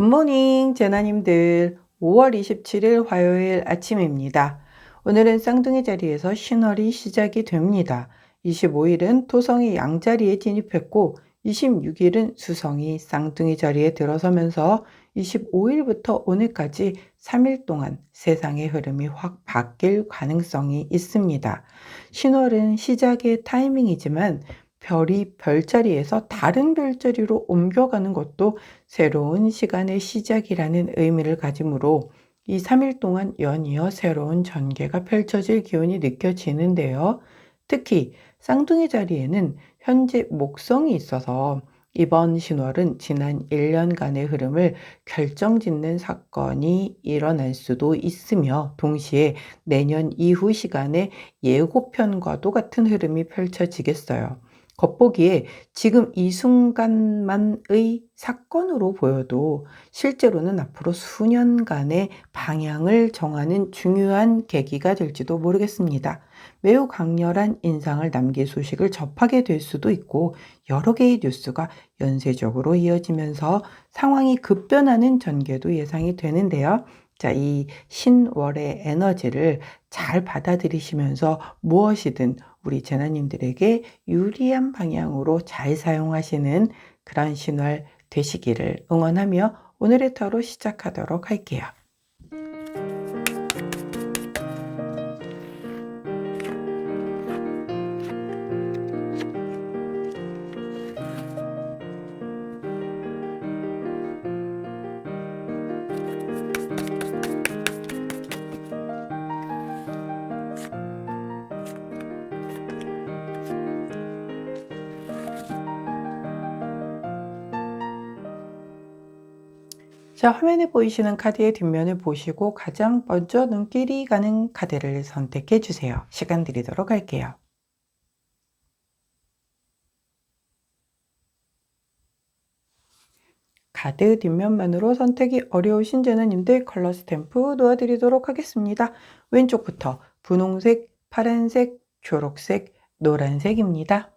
굿모닝 제나님들, 5월 27일 화요일 아침입니다. 오늘은 쌍둥이 자리에서 신월이 시작이 됩니다. 25일은 토성이 양자리에 진입했고 26일은 수성이 쌍둥이 자리에 들어서면서 25일부터 오늘까지 3일 동안 세상의 흐름이 확 바뀔 가능성이 있습니다. 신월은 시작의 타이밍이지만 별이 별자리에서 다른 별자리로 옮겨가는 것도 새로운 시간의 시작이라는 의미를 가지므로 이 3일 동안 연이어 새로운 전개가 펼쳐질 기운이 느껴지는데요. 특히 쌍둥이 자리에는 현재 목성이 있어서 이번 신월은 지난 1년간의 흐름을 결정짓는 사건이 일어날 수도 있으며 동시에 내년 이후 시간에 예고편과도 같은 흐름이 펼쳐지겠어요. 겉보기에 지금 이 순간만의 사건으로 보여도 실제로는 앞으로 수년간의 방향을 정하는 중요한 계기가 될지도 모르겠습니다. 매우 강렬한 인상을 남길 소식을 접하게 될 수도 있고 여러 개의 뉴스가 연쇄적으로 이어지면서 상황이 급변하는 전개도 예상이 되는데요. 자, 이 신월의 에너지를 잘 받아들이시면서 무엇이든 우리 제나님들에게 유리한 방향으로 잘 사용하시는 그런 신월 되시기를 응원하며 오늘의 타로 시작하도록 할게요. 자, 화면에 보이시는 카드의 뒷면을 보시고 가장 먼저 눈길이 가는 카드를 선택해 주세요. 시간 드리도록 할게요. 카드 뒷면만으로 선택이 어려우신 제나님들 컬러 스탬프 놓아드리도록 하겠습니다. 왼쪽부터 분홍색, 파란색, 초록색, 노란색입니다.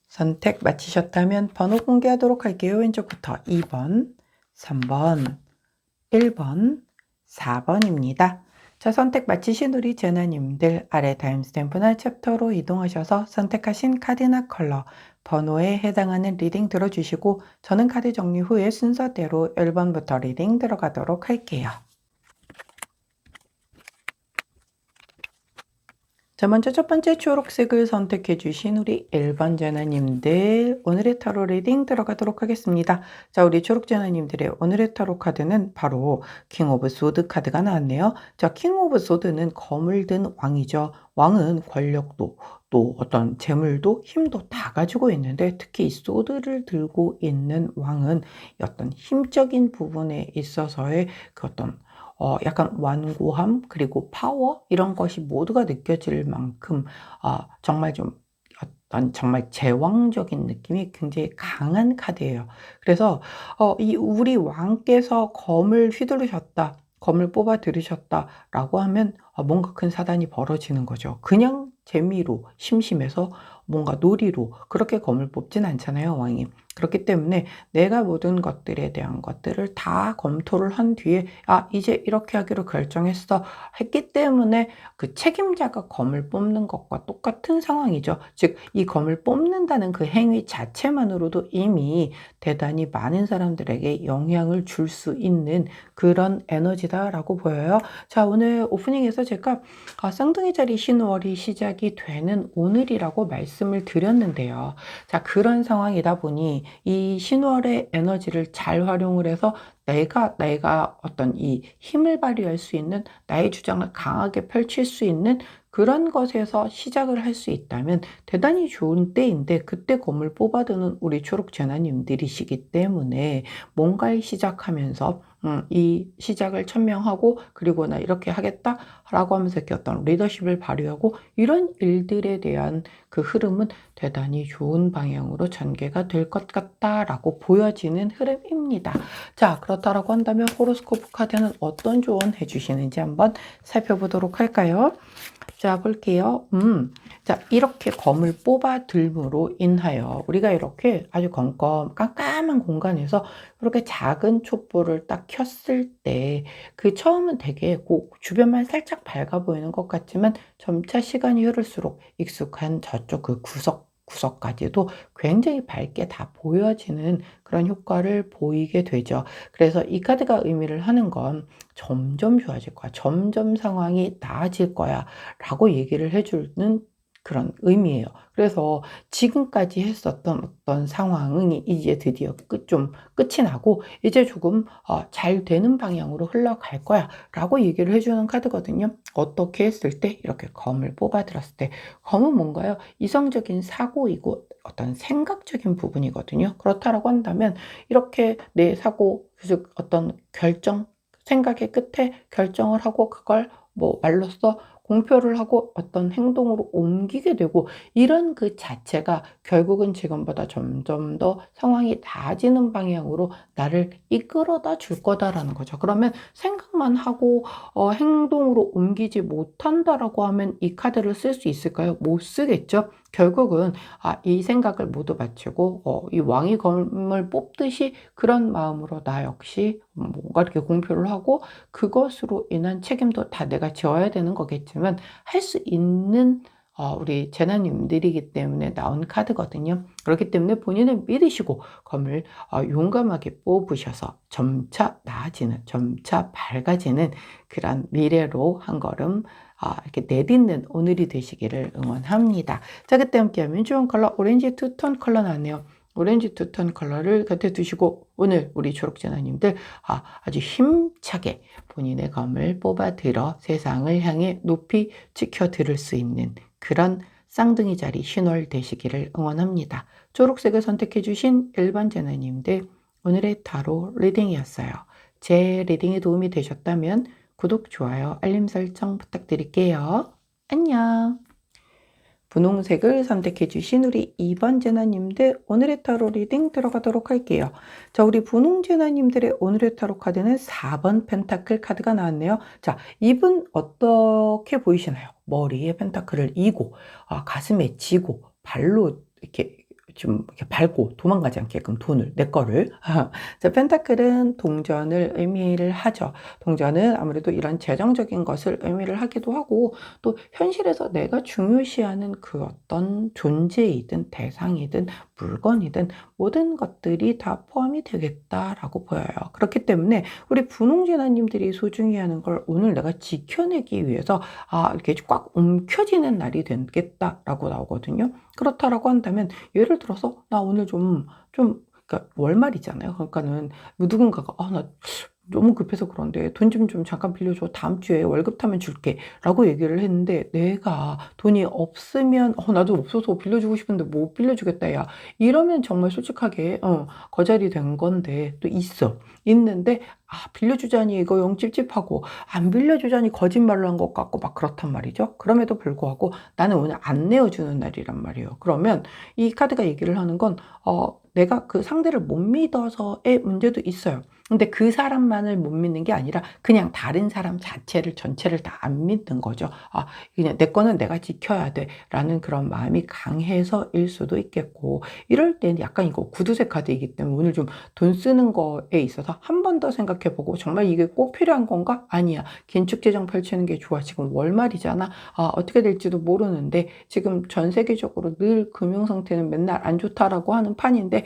선택 마치셨다면 번호 공개하도록 할게요. 왼쪽부터 2번, 3번, 1번, 4번입니다. 자, 선택 마치신 우리 제나님들 아래 타임스탬프나 챕터로 이동하셔서 선택하신 카드나 컬러, 번호에 해당하는 리딩 들어주시고 저는 카드 정리 후에 순서대로 1번부터 리딩 들어가도록 할게요. 자, 먼저 첫 번째 초록색을 선택해 주신 우리 1번 제나님들 오늘의 타로 리딩 들어가도록 하겠습니다. 자, 우리 초록 제나님들의 오늘의 타로 카드는 바로 킹 오브 소드 카드가 나왔네요. 자, 킹 오브 소드는 검을 든 왕이죠. 왕은 권력도 또 어떤 재물도 힘도 다 가지고 있는데 특히 이 소드를 들고 있는 왕은 어떤 힘적인 부분에 있어서의 그 어떤 약간 완고함 그리고 파워 이런 것이 모두가 느껴질 만큼 정말 좀 어떤 정말 제왕적인 느낌이 굉장히 강한 카드예요. 그래서 이 우리 왕께서 검을 휘두르셨다. 검을 뽑아 들으셨다라고 하면 뭔가 큰 사단이 벌어지는 거죠. 그냥 재미로 심심해서 뭔가 놀이로 그렇게 검을 뽑진 않잖아요, 왕이. 그렇기 때문에 내가 모든 것들에 대한 것들을 다 검토를 한 뒤에 이제 이렇게 하기로 결정했어 했기 때문에 그 책임자가 검을 뽑는 것과 똑같은 상황이죠. 즉 이 검을 뽑는다는 그 행위 자체만으로도 이미 대단히 많은 사람들에게 영향을 줄 수 있는 그런 에너지다라고 보여요. 자, 오늘 오프닝에서 제가 쌍둥이 자리 신월이 시작이 되는 오늘이라고 말씀을 드렸는데요. 자, 그런 상황이다 보니 이 신월의 에너지를 잘 활용을 해서 내가 어떤 이 힘을 발휘할 수 있는 나의 주장을 강하게 펼칠 수 있는 그런 것에서 시작을 할 수 있다면 대단히 좋은 때인데 그때 검을 뽑아드는 우리 초록 제나님들이시기 때문에 뭔가를 시작하면서 이 시작을 천명하고 그리고 나 이렇게 하겠다라고 하면서 이렇게 어떤 리더십을 발휘하고 이런 일들에 대한 그 흐름은 대단히 좋은 방향으로 전개가 될 것 같다라고 보여지는 흐름입니다. 자, 그렇다라고 한다면 호로스코프 카드는 어떤 조언 해주시는지 한번 살펴보도록 할까요? 자, 볼게요. 자, 이렇게 검을 뽑아 들므로 인하여 우리가 이렇게 아주 깜깜한 공간에서 이렇게 작은 촛불을 딱 켰을 때 그 처음은 되게 주변만 살짝 밝아 보이는 것 같지만 점차 시간이 흐를수록 익숙한 저쪽 그 구석까지도 굉장히 밝게 다 보여지는 그런 효과를 보이게 되죠. 그래서 이 카드가 의미를 하는 건 점점 좋아질 거야. 점점 상황이 나아질 거야. 라고 얘기를 해주는 그런 의미예요. 그래서 지금까지 했었던 어떤 상황이 이제 드디어 끝이 나고 이제 조금 잘 되는 방향으로 흘러갈 거야 라고 얘기를 해주는 카드거든요. 어떻게 했을 때 이렇게 검을 뽑아 들었을 때 검은 뭔가요? 이성적인 사고이고 어떤 생각적인 부분이거든요. 그렇다라고 한다면 이렇게 내 사고, 즉 어떤 생각의 끝에 결정을 하고 그걸 뭐 말로써 공표를 하고 어떤 행동으로 옮기게 되고 이런 그 자체가 결국은 지금보다 점점 더 상황이 나아지는 방향으로 나를 이끌어다 줄 거다라는 거죠. 그러면 생각만 하고 행동으로 옮기지 못한다라고 하면 이 카드를 쓸 수 있을까요? 못 쓰겠죠. 결국은 이 생각을 모두 바치고 이 왕이 검을 뽑듯이 그런 마음으로 나 역시 뭔가 이렇게 공표를 하고 그것으로 인한 책임도 다 내가 져야 되는 거겠지만 할 수 있는 우리 재나님들이기 때문에 나온 카드거든요. 그렇기 때문에 본인을 믿으시고 검을 용감하게 뽑으셔서 점차 나아지는, 점차 밝아지는 그런 미래로 한 걸음 이렇게 내딛는 오늘이 되시기를 응원합니다. 자, 그때 함께하면 좋은 컬러 오렌지 투톤 컬러 나왔네요. 오렌지 투톤 컬러를 곁에 두시고 오늘 우리 초록재나님들 아주 힘차게 본인의 검을 뽑아 들어 세상을 향해 높이 지켜 들을 수 있는 그런 쌍둥이 자리 신월 되시기를 응원합니다. 초록색을 선택해 주신 일반 재나님들 오늘의 타로 리딩이었어요. 제 리딩이 도움이 되셨다면 구독, 좋아요, 알림 설정 부탁드릴게요. 안녕. 분홍색을 선택해 주신 우리 2번 제나님들 오늘의 타로 리딩 들어가도록 할게요. 자, 우리 분홍 제나님들의 오늘의 타로 카드는 4번 펜타클 카드가 나왔네요. 자, 이분 어떻게 보이시나요? 머리에 펜타클을 이고 가슴에 쥐고 발로 이렇게 좀 이렇게 밟고 도망가지 않게끔 돈을 내 거를 자, 펜타클은 동전을 의미를 하죠. 동전은 아무래도 이런 재정적인 것을 의미를 하기도 하고 또 현실에서 내가 중요시하는 그 어떤 존재이든 대상이든 물건이든 모든 것들이 다 포함이 되겠다라고 보여요. 그렇기 때문에 우리 분홍재나님들이 소중히 하는 걸 오늘 내가 지켜내기 위해서 이렇게 꽉 움켜쥐는 날이 되겠다라고 나오거든요. 그렇다라고 한다면 예를 들어서 나 오늘 그러니까 월말이잖아요. 그러니까는 누군가가 나 너무 급해서 그런데 돈 좀 잠깐 빌려줘. 다음 주에 월급 타면 줄게. 라고 얘기를 했는데 내가 돈이 없으면 나도 없어서 빌려주고 싶은데 못 빌려주겠다 야. 이러면 정말 솔직하게 거절이 된 건데 또 있는데 빌려주자니 이거 영 찝찝하고 안 빌려주자니 거짓말로 한 것 같고 막 그렇단 말이죠. 그럼에도 불구하고 나는 오늘 안 내어주는 날이란 말이에요. 그러면 이 카드가 얘기를 하는 건 내가 그 상대를 못 믿어서의 문제도 있어요. 근데 그 사람만을 못 믿는 게 아니라 그냥 다른 사람 전체를 다 안 믿는 거죠. 그냥 내 거는 내가 지켜야 돼 라는 그런 마음이 강해서일 수도 있겠고 이럴 때는 약간 이거 구두쇠 카드이기 때문에 오늘 좀 돈 쓰는 거에 있어서 한 번 더 생각해보고 정말 이게 꼭 필요한 건가? 아니야. 긴축 재정 펼치는 게 좋아. 지금 월말이잖아. 어떻게 될지도 모르는데 지금 전 세계적으로 늘 금융 상태는 맨날 안 좋다라고 하는 판인데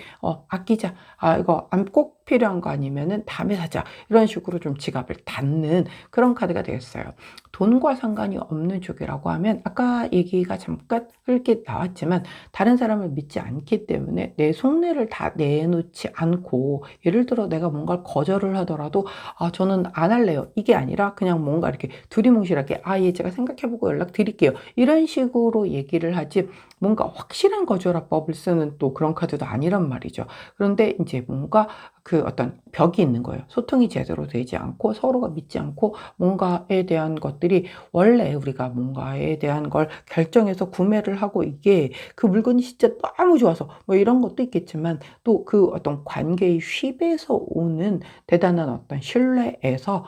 아끼자. 이거 꼭 필요한 거 아니면은 다음에 사자. 이런 식으로 좀 지갑을 닫는 그런 카드가 되겠어요. 돈과 상관이 없는 쪽이라고 하면 아까 얘기가 잠깐 흘게 나왔지만 다른 사람을 믿지 않기 때문에 내 속내를 다 내놓지 않고 예를 들어 내가 뭔가를 거절을 하더라도 저는 안 할래요. 이게 아니라 그냥 뭔가 이렇게 두리뭉실하게 예, 제가 생각해보고 연락드릴게요. 이런 식으로 얘기를 하지 뭔가 확실한 거절화법을 쓰는 또 그런 카드도 아니란 말이죠. 그런데 이제 뭔가 그 어떤 벽이 있는 거예요. 소통이 제대로 되지 않고 서로가 믿지 않고 뭔가에 대한 것들이 원래 우리가 뭔가에 대한 걸 결정해서 구매를 하고 이게 그 물건이 진짜 너무 좋아서 뭐 이런 것도 있겠지만 또 그 어떤 관계의 휩에서 오는 대단한 어떤 신뢰에서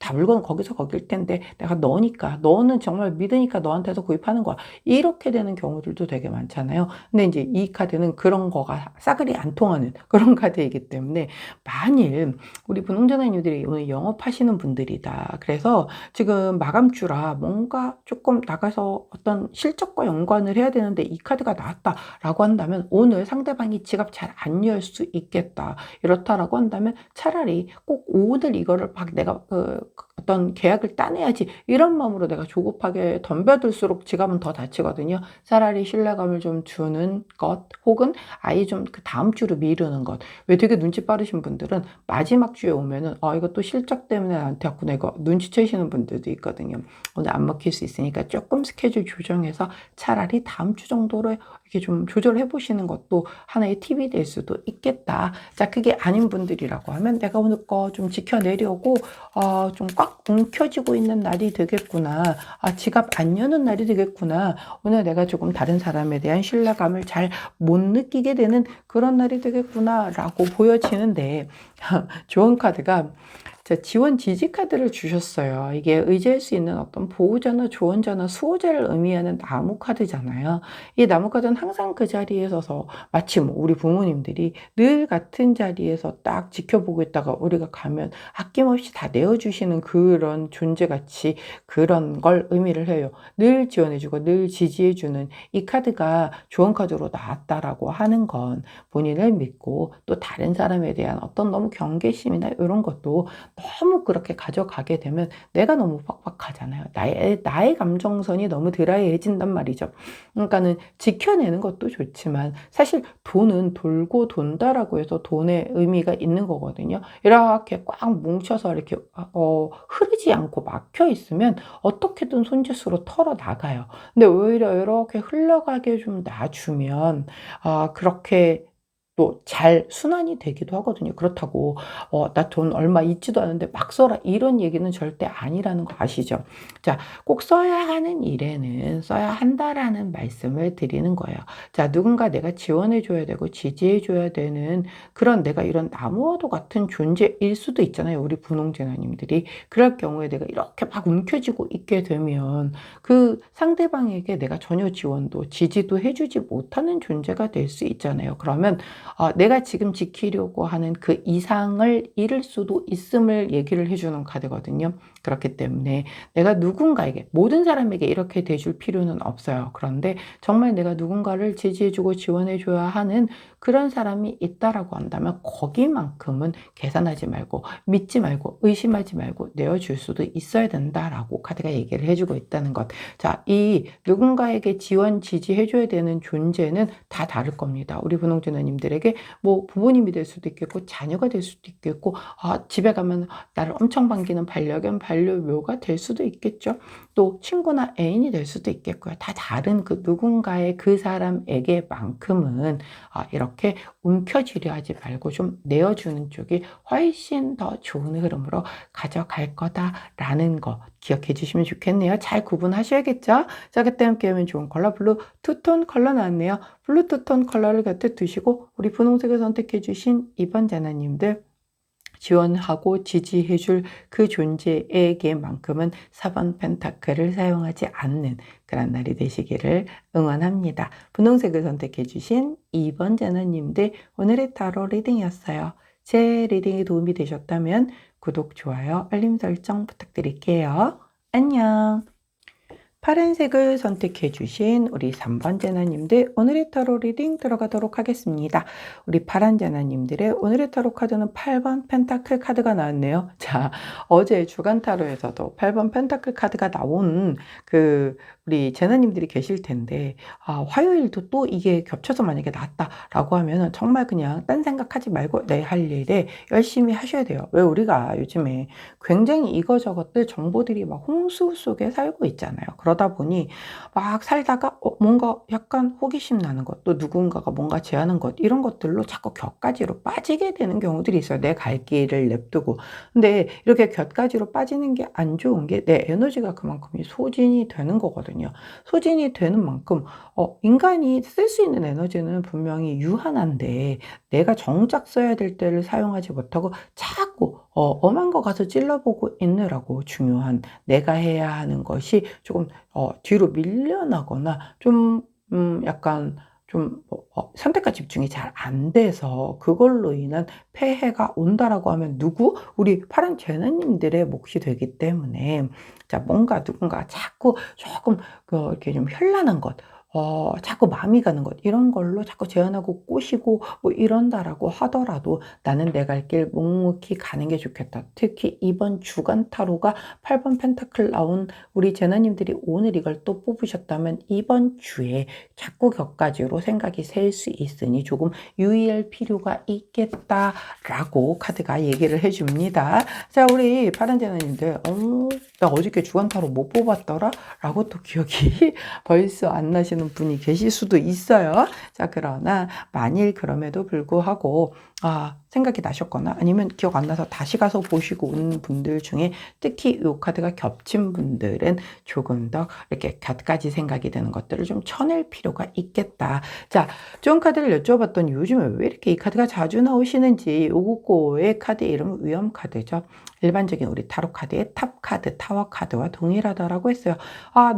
다 물건은 거기서 거길 텐데 내가 너니까 너는 정말 믿으니까 너한테서 구입하는 거야. 이렇게 되는 경우들도 되게 많잖아요. 근데 이제 이 카드는 그런 거가 싸그리 안 통하는 그런 카드이기 때문에 만일 우리 분홍전화님들이 오늘 영업하시는 분들이다. 그래서 지금 마감주라 뭔가 조금 나가서 어떤 실적과 연관을 해야 되는데 이 카드가 나왔다라고 한다면 오늘 상대방이 지갑 잘 안 열 수 있겠다. 이렇다라고 한다면 차라리 꼭 오늘 이거를 막 내가 어떤 계약을 따내야지 이런 마음으로 내가 조급하게 덤벼들수록 지갑은 더 다치거든요. 차라리 신뢰감을 좀 주는 것 혹은 아예 좀 그 다음 주로 미루는 것. 왜 되게 눈치 빠르신 분들은 마지막 주에 오면은 이거 또 실적 때문에 나한테 왔구나 이거 눈치채시는 분들도 있거든요. 오늘 안 먹힐 수 있으니까 조금 스케줄 조정해서 차라리 다음 주 정도로 이렇게 좀 조절해 보시는 것도 하나의 팁이 될 수도 있겠다. 자, 그게 아닌 분들이라고 하면 내가 오늘 거 좀 지켜내려고 좀 꽉 움켜쥐고 있는 날이 되겠구나. 지갑 안 여는 날이 되겠구나. 오늘 내가 조금 다른 사람에 대한 신뢰감을 잘 못 느끼게 되는 그런 날이 되겠구나라고 보여지는데 좋은 카드가 자, 지원 지지 카드를 주셨어요. 이게 의지할 수 있는 어떤 보호자나 조언자나 수호자를 의미하는 나무 카드잖아요. 이 나무 카드는 항상 그 자리에 서서 마치 뭐 우리 부모님들이 늘 같은 자리에서 딱 지켜보고 있다가 우리가 가면 아낌없이 다 내어주시는 그런 존재같이 그런 걸 의미를 해요. 늘 지원해주고 늘 지지해주는 이 카드가 좋은 카드로 나왔다라고 하는 건 본인을 믿고 또 다른 사람에 대한 어떤 너무 경계심이나 이런 것도 너무 그렇게 가져가게 되면 내가 너무 빡빡하잖아요. 나의 감정선이 너무 드라이해진단 말이죠. 그러니까는 지켜내는 것도 좋지만 사실 돈은 돌고 돈다라고 해서 돈의 의미가 있는 거거든요. 이렇게 꽉 뭉쳐서 이렇게 흐르지 않고 막혀 있으면 어떻게든 손짓으로 털어 나가요. 근데 오히려 이렇게 흘러가게 좀 놔주면 그렇게 또 잘 순환이 되기도 하거든요. 그렇다고 나 돈 얼마 있지도 않은데 막 써라 이런 얘기는 절대 아니라는 거 아시죠? 자, 꼭 써야 하는 일에는 써야 한다라는 말씀을 드리는 거예요. 자, 누군가 내가 지원해 줘야 되고 지지해 줘야 되는 그런 내가 이런 나무와도 같은 존재일 수도 있잖아요. 우리 분홍제나님들이. 그럴 경우에 내가 이렇게 막 움켜쥐고 있게 되면 그 상대방에게 내가 전혀 지원도 지지도 해주지 못하는 존재가 될 수 있잖아요. 그러면 내가 지금 지키려고 하는 그 이상을 잃을 수도 있음을 얘기를 해주는 카드거든요. 그렇기 때문에 내가 누군가에게, 모든 사람에게 이렇게 돼줄 필요는 없어요. 그런데 정말 내가 누군가를 지지해주고 지원해줘야 하는 그런 사람이 있다라고 한다면 거기만큼은 계산하지 말고 믿지 말고 의심하지 말고 내어줄 수도 있어야 된다라고 카드가 얘기를 해주고 있다는 것. 자, 이 누군가에게 지원 지지해줘야 되는 존재는 다 다를 겁니다. 우리 분홍진아님들에게 뭐 부모님이 될 수도 있겠고 자녀가 될 수도 있겠고 집에 가면 나를 엄청 반기는 반려견 반려묘가 될 수도 있겠죠. 또 친구나 애인이 될 수도 있겠고요. 다 다른 그 누군가의 그 사람에게만큼은 이렇게 움켜쥐려 하지 말고 좀 내어주는 쪽이 훨씬 더 좋은 흐름으로 가져갈 거다라는 거 기억해 주시면 좋겠네요. 잘 구분하셔야겠죠? 자, 그때 함께 하면 좋은 컬러 블루 투톤 컬러 나왔네요. 블루 투톤 컬러를 곁에 두시고 우리 분홍색을 선택해 주신 2번 자나님들 지원하고 지지해줄 그 존재에게만큼은 4번 펜타클을 사용하지 않는 그런 날이 되시기를 응원합니다. 분홍색을 선택해 주신 2번 자나님들 오늘의 타로 리딩이었어요. 제 리딩이 도움이 되셨다면 구독, 좋아요, 알림 설정 부탁드릴게요. 안녕. 파란색을 선택해 주신 우리 3번 제나님들 오늘의 타로 리딩 들어가도록 하겠습니다. 우리 파란 제나님들의 오늘의 타로 카드는 8번 펜타클 카드가 나왔네요. 자, 어제 주간 타로에서도 8번 펜타클 카드가 나온 그 우리 제나님들이 계실 텐데 화요일도 또 이게 겹쳐서 만약에 나왔다라고 하면 정말 그냥 딴 생각하지 말고 내 할 일에 열심히 하셔야 돼요. 왜 우리가 요즘에 굉장히 이거저것들 정보들이 막 홍수 속에 살고 있잖아요. 그러다 보니 막 살다가 뭔가 약간 호기심 나는 것, 또 누군가가 뭔가 제안한 것 이런 것들로 자꾸 곁가지로 빠지게 되는 경우들이 있어요. 내 갈 길을 냅두고. 근데 이렇게 곁가지로 빠지는 게 안 좋은 게 내 에너지가 그만큼이 소진이 되는 거거든요. 소진이 되는 만큼 인간이 쓸 수 있는 에너지는 분명히 유한한데 내가 정작 써야 될 때를 사용하지 못하고 자꾸 엄한 거 가서 찔러보고 있느라고 중요한 내가 해야 하는 것이 조금 뒤로 밀려나거나 좀 약간 좀 선택과 집중이 잘 안 돼서 그걸로 인한 폐해가 온다라고 하면 누구? 우리 파란 쟤네님들의 몫이 되기 때문에 자 뭔가 누군가 자꾸 조금 이렇게 좀 현란한 것 자꾸 마음이 가는 것 이런 걸로 자꾸 제안하고 꼬시고 뭐 이런다라고 하더라도 나는 내 갈 길 묵묵히 가는 게 좋겠다. 특히 이번 주간 타로가 8번 펜타클 나온 우리 제나님들이 오늘 이걸 또 뽑으셨다면 이번 주에 자꾸 격가지로 생각이 셀 수 있으니 조금 유의할 필요가 있겠다라고 카드가 얘기를 해줍니다. 자, 우리 파란 제나님들, 나 어저께 주간 타로 못 뽑았더라? 라고 또 기억이 벌써 안 나시는 분이 계실 수도 있어요. 자, 그러나 만일 그럼에도 불구하고 생각이 나셨거나 아니면 기억 안 나서 다시 가서 보시고 온 분들 중에 특히 이 카드가 겹친 분들은 조금 더 이렇게 곁가지 생각이 드는 것들을 좀 쳐낼 필요가 있겠다. 자, 좋은 카드를 여쭤봤더니 요즘에 왜 이렇게 이 카드가 자주 나오시는지 요거의 카드 이름은 위험 카드죠. 일반적인 우리 타로 카드의 탑 카드, 타워 카드와 동일하다라고 했어요.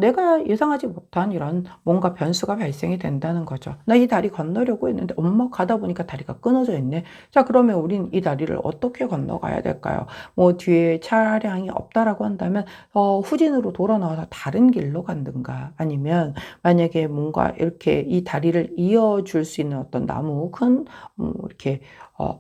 내가 예상하지 못한 이런 뭔가 변수가 발생이 된다는 거죠. 나 이 다리 건너려고 했는데 엄마 가다 보니까 다리가 끊어져 있네. 자, 그러면 우린 이 다리를 어떻게 건너가야 될까요? 뭐 뒤에 차량이 없다라고 한다면 후진으로 돌아 나와서 다른 길로 간든가 아니면 만약에 뭔가 이렇게 이 다리를 이어줄 수 있는 어떤 나무 큰 이렇게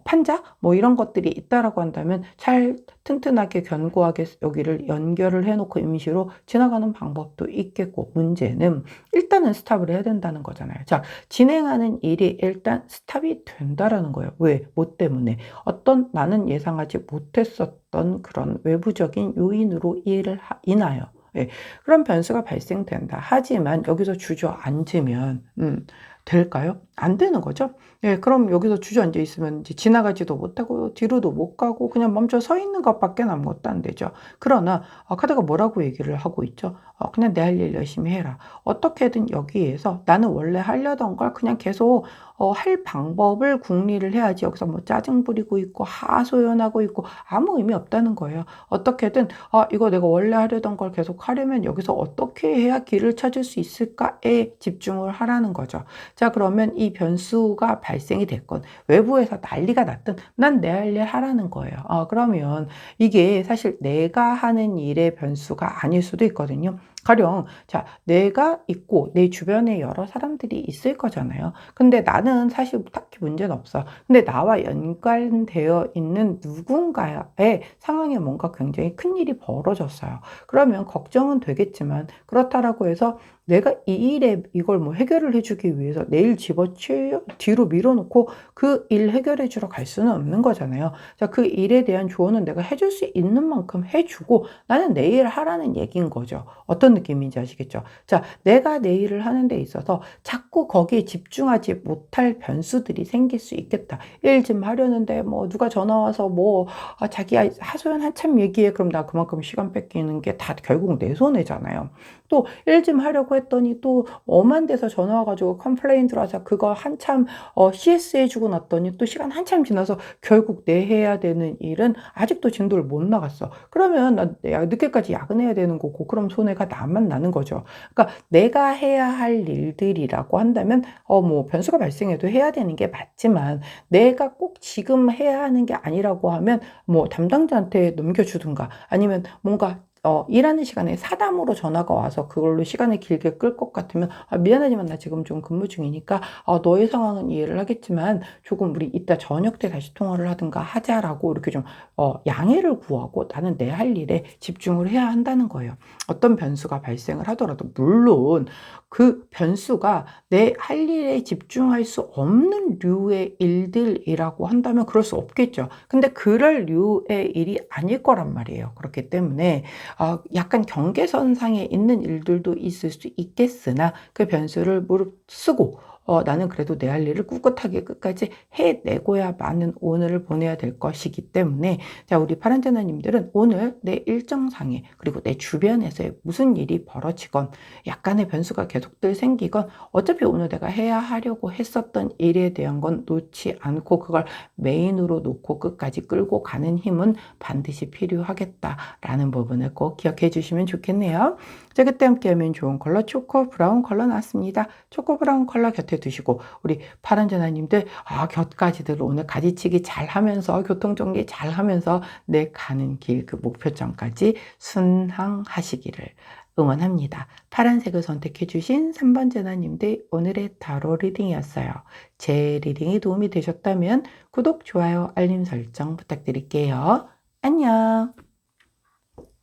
판자 뭐 이런 것들이 있다라고 한다면 잘 튼튼하게 견고하게 여기를 연결을 해놓고 임시로 지나가는 방법도 있겠고 문제는 일단은 스탑을 해야 된다는 거잖아요. 자, 진행하는 일이 일단 스탑이 된다라는 거예요. 왜? 뭐 때문에? 어떤 나는 예상하지 못했었던 그런 외부적인 요인으로 인하여 그런 변수가 발생된다. 하지만 여기서 주저앉으면 될까요? 안 되는 거죠. 그럼 여기서 주저앉아 있으면 이제 지나가지도 못하고 뒤로도 못 가고 그냥 멈춰 서 있는 것밖에 아무것도 안 되죠. 그러나 카드가 뭐라고 얘기를 하고 있죠? 그냥 내 할 일 열심히 해라. 어떻게든 여기에서 나는 원래 하려던 걸 그냥 계속 할 방법을 궁리를 해야지 여기서 뭐 짜증 부리고 있고 하소연하고 있고 아무 의미 없다는 거예요. 어떻게든 이거 내가 원래 하려던 걸 계속 하려면 여기서 어떻게 해야 길을 찾을 수 있을까에 집중을 하라는 거죠. 자, 그러면 이 변수가 발생이 됐건 외부에서 난리가 났든 난 내 할 일 하라는 거예요. 그러면 이게 사실 내가 하는 일의 변수가 아닐 수도 있거든요. 가령 자, 내가 있고 내 주변에 여러 사람들이 있을 거잖아요. 근데 나는 사실 딱히 문제는 없어. 근데 나와 연관되어 있는 누군가의 상황에 뭔가 굉장히 큰 일이 벌어졌어요. 그러면 걱정은 되겠지만 그렇다라고 해서 내가 이 일에 이걸 뭐 해결을 해주기 위해서 내일 집어치워 뒤로 밀어놓고 그 일 해결해 주러 갈 수는 없는 거잖아요. 자, 그 일에 대한 조언은 내가 해줄 수 있는 만큼 해주고 나는 내 일 하라는 얘기인 거죠. 어떤 느낌인지 아시겠죠? 자, 내가 내 일을 하는 데 있어서 자꾸 거기에 집중하지 못할 변수들이 생길 수 있겠다. 일 좀 하려는데 뭐 누가 전화 와서 뭐 자기야 하소연 한참 얘기해. 그럼 나 그만큼 시간 뺏기는 게 다 결국 내 손해잖아요. 또 일 좀 하려고 했더니 또 엄한 데서 전화 와가지고 컴플레인 들어와서 그거 한참 CS 해주고 났더니 또 시간 한참 지나서 결국 내 해야 되는 일은 아직도 진도를 못 나갔어. 그러면 나 늦게까지 야근해야 되는 거고 그럼 손해가 나만 나는 거죠. 그러니까 내가 해야 할 일들이라고 한다면 뭐 변수가 발생해도 해야 되는 게 맞지만 내가 꼭 지금 해야 하는 게 아니라고 하면 뭐 담당자한테 넘겨주든가 아니면 뭔가 일하는 시간에 사담으로 전화가 와서 그걸로 시간을 길게 끌 것 같으면 미안하지만 나 지금 좀 근무 중이니까 너의 상황은 이해를 하겠지만 조금 우리 이따 저녁 때 다시 통화를 하든가 하자라고 이렇게 좀 양해를 구하고 나는 내 할 일에 집중을 해야 한다는 거예요. 어떤 변수가 발생을 하더라도 물론 그 변수가 내 할 일에 집중할 수 없는 류의 일들이라고 한다면 그럴 수 없겠죠. 근데 그럴 류의 일이 아닐 거란 말이에요. 그렇기 때문에 약간 경계선상에 있는 일들도 있을 수 있겠으나 그 변수를 무릅쓰고 나는 그래도 내 할 일을 꿋꿋하게 끝까지 해내고야만은 오늘을 보내야 될 것이기 때문에 자, 우리 파란제나님들은 오늘 내 일정상에 그리고 내 주변에서의 무슨 일이 벌어지건 약간의 변수가 계속들 생기건 어차피 오늘 내가 해야 하려고 했었던 일에 대한 건 놓지 않고 그걸 메인으로 놓고 끝까지 끌고 가는 힘은 반드시 필요하겠다라는 부분을 꼭 기억해 주시면 좋겠네요. 자, 그때 함께하면 좋은 컬러 초코 브라운 컬러 나왔습니다. 초코 브라운 컬러 곁에 두시고 우리 파란전화님들 곁가지들 오늘 가지치기 잘 하면서 교통정리 잘 하면서 내 가는 길 그 목표점까지 순항하시기를 응원합니다. 파란색을 선택해 주신 3번 제나님들 오늘의 타로 리딩이었어요. 제 리딩이 도움이 되셨다면 구독, 좋아요, 알림 설정 부탁드릴게요. 안녕.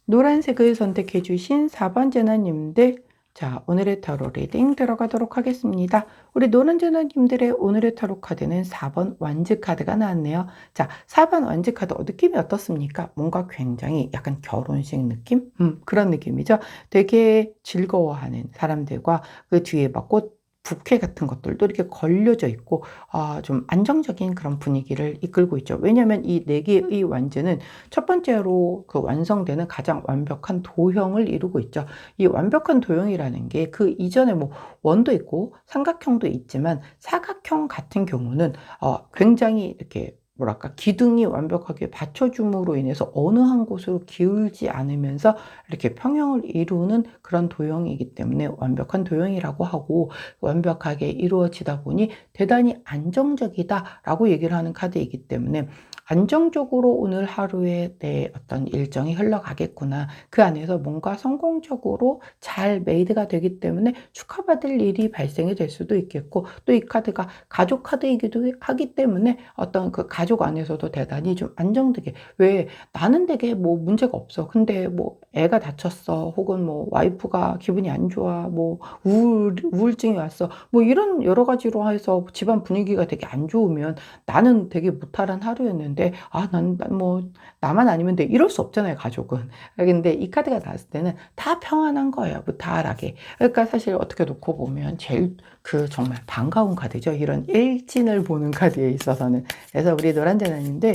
노란색을 선택해 주신 4번 제나님들 자, 오늘의 타로 리딩 들어가도록 하겠습니다. 우리 노란 제나님들의 오늘의 타로 카드는 4번 완즈 카드가 나왔네요. 자, 4번 완즈 카드 느낌이 어떻습니까? 뭔가 굉장히 약간 결혼식 느낌? 그런 느낌이죠. 되게 즐거워하는 사람들과 그 뒤에 막 꽃, 부케 같은 것들도 이렇게 걸려져 있고 좀 안정적인 그런 분위기를 이끌고 있죠. 왜냐하면 이 4개의 완즈는 첫 번째로 그 완성되는 가장 완벽한 도형을 이루고 있죠. 이 완벽한 도형이라는 게 그 이전에 뭐 원도 있고 삼각형도 있지만 사각형 같은 경우는 굉장히 이렇게 뭐랄까 기둥이 완벽하게 받쳐줌으로 인해서 어느 한 곳으로 기울지 않으면서 이렇게 평형을 이루는 그런 도형이기 때문에 완벽한 도형이라고 하고 완벽하게 이루어지다 보니 대단히 안정적이다라고 얘기를 하는 카드이기 때문에 안정적으로 오늘 하루에 내 어떤 일정이 흘러가겠구나. 그 안에서 뭔가 성공적으로 잘 메이드가 되기 때문에 축하받을 일이 발생이 될 수도 있겠고 또 이 카드가 가족 카드이기도 하기 때문에 어떤 그 가족 안에서도 대단히 좀 안정되게 왜 나는 되게 뭐 문제가 없어. 근데 뭐 애가 다쳤어. 혹은 뭐 와이프가 기분이 안 좋아. 뭐 우울증이 왔어. 뭐 이런 여러 가지로 해서 집안 분위기가 되게 안 좋으면 나는 되게 무탈한 하루였는데 난 뭐 나만 아니면 돼 이럴 수 없잖아요 가족은. 근데 이 카드가 나왔을 때는 다 평안한 거예요 무탈하게. 그러니까 사실 어떻게 놓고 보면 제일 그 정말 반가운 카드죠 이런 일진을 보는 카드에 있어서는. 그래서 우리 노란자나님들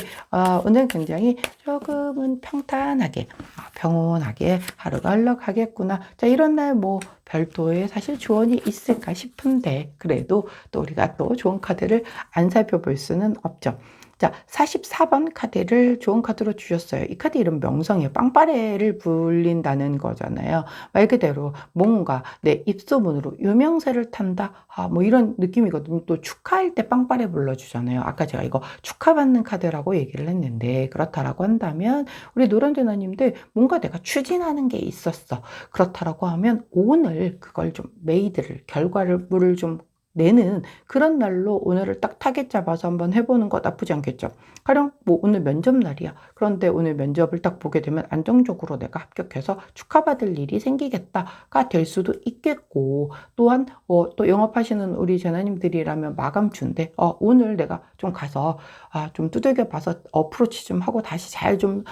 오늘 굉장히 조금은 평탄하게 평온하게 하루가 흘러가겠구나. 자, 이런 날 뭐 별도의 사실 조언이 있을까 싶은데 그래도 또 우리가 또 좋은 카드를 안 살펴볼 수는 없죠. 자, 44번 카드를 좋은 카드로 주셨어요. 이 카드 이름 명성이에요. 빵빠레를 불린다는 거잖아요. 말 그대로 뭔가 내 입소문으로 유명세를 탄다. 뭐 이런 느낌이거든요. 또 축하할 때 빵빠레 불러주잖아요. 아까 제가 이거 축하받는 카드라고 얘기를 했는데 그렇다라고 한다면 우리 노란제나님들 뭔가 내가 추진하는 게 있었어. 그렇다라고 하면 오늘 그걸 좀 메이드를 결과를 좀 내는 그런 날로 오늘을 딱 타겟 잡아서 한번 해보는 거 나쁘지 않겠죠. 가령 뭐 오늘 면접 날이야. 그런데 오늘 면접을 딱 보게 되면 안정적으로 내가 합격해서 축하받을 일이 생기겠다가 될 수도 있겠고 또한 또 영업하시는 우리 제나님들이라면 마감주인데 오늘 내가 좀 가서 좀 두들겨 봐서 어프로치 좀 하고 다시 잘 좀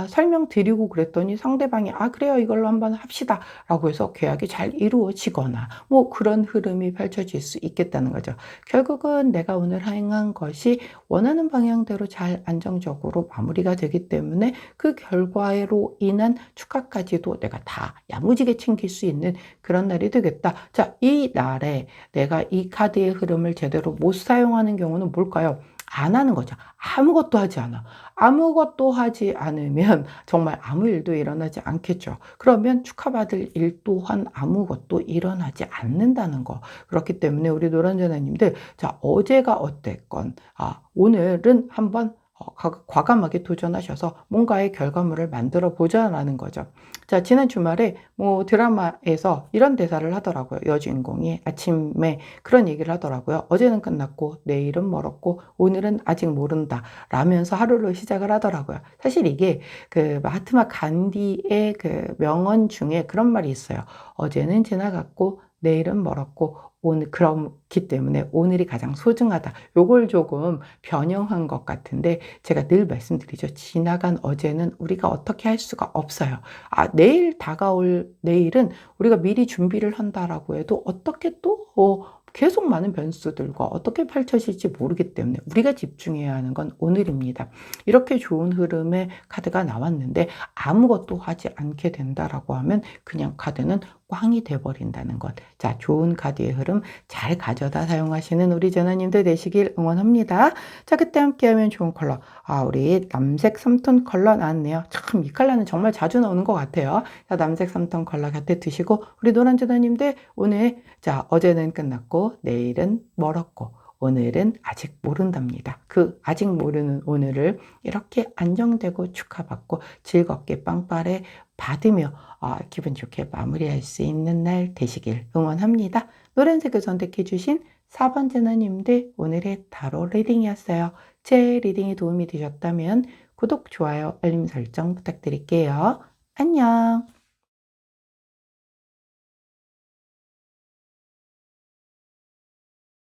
설명드리고 그랬더니 상대방이 그래요 이걸로 한번 합시다 라고 해서 계약이 잘 이루어지거나 뭐 그런 흐름이 펼쳐질 수 있겠다는 거죠. 결국은 내가 오늘 행한 것이 원하는 방향대로 잘 안정적으로 마무리가 되기 때문에 그 결과로 인한 축하까지도 내가 다 야무지게 챙길 수 있는 그런 날이 되겠다. 자, 이 날에 내가 이 카드의 흐름을 제대로 못 사용하는 경우는 뭘까요? 안 하는 거죠. 아무것도 하지 않아. 아무것도 하지 않으면 정말 아무 일도 일어나지 않겠죠. 그러면 축하받을 일 또한 아무것도 일어나지 않는다는 거. 그렇기 때문에 우리 노란자나님들 자, 어제가 어땠건 오늘은 한번 과감하게 도전하셔서 뭔가의 결과물을 만들어 보자라는 거죠. 자, 지난 주말에 뭐 드라마에서 이런 대사를 하더라고요. 여주인공이 아침에 그런 얘기를 하더라고요. 어제는 끝났고 내일은 멀었고 오늘은 아직 모른다 라면서 하루를 시작을 하더라고요. 사실 이게 그 마하트마 간디의 그 명언 중에 그런 말이 있어요. 어제는 지나갔고 내일은 멀었고 오늘 그렇기 때문에 오늘이 가장 소중하다. 요걸 조금 변형한 것 같은데 제가 늘 말씀드리죠. 지나간 어제는 우리가 어떻게 할 수가 없어요. 내일 다가올 내일은 우리가 미리 준비를 한다라고 해도 어떻게 또 계속 많은 변수들과 어떻게 펼쳐질지 모르기 때문에 우리가 집중해야 하는 건 오늘입니다. 이렇게 좋은 흐름의 카드가 나왔는데 아무것도 하지 않게 된다라고 하면 그냥 카드는 꽝이 돼버린다는 것. 자, 좋은 카드의 흐름 잘 가져다 사용하시는 우리 전화님들 되시길 응원합니다. 자, 그때 함께하면 좋은 컬러. 우리 남색 3톤 컬러 나왔네요. 참, 이 컬러는 정말 자주 나오는 것 같아요. 자, 남색 3톤 컬러 곁에 두시고, 우리 노란 전화님들 오늘, 자, 어제는 끝났고, 내일은 멀었고, 오늘은 아직 모른답니다. 그 아직 모르는 오늘을 이렇게 안정되고 축하받고 즐겁게 빵빠레 받으며 기분 좋게 마무리할 수 있는 날 되시길 응원합니다. 노란색을 선택해 주신 4번 제너님들 오늘의 타로 리딩이었어요. 제 리딩이 도움이 되셨다면 구독, 좋아요, 알림 설정 부탁드릴게요. 안녕.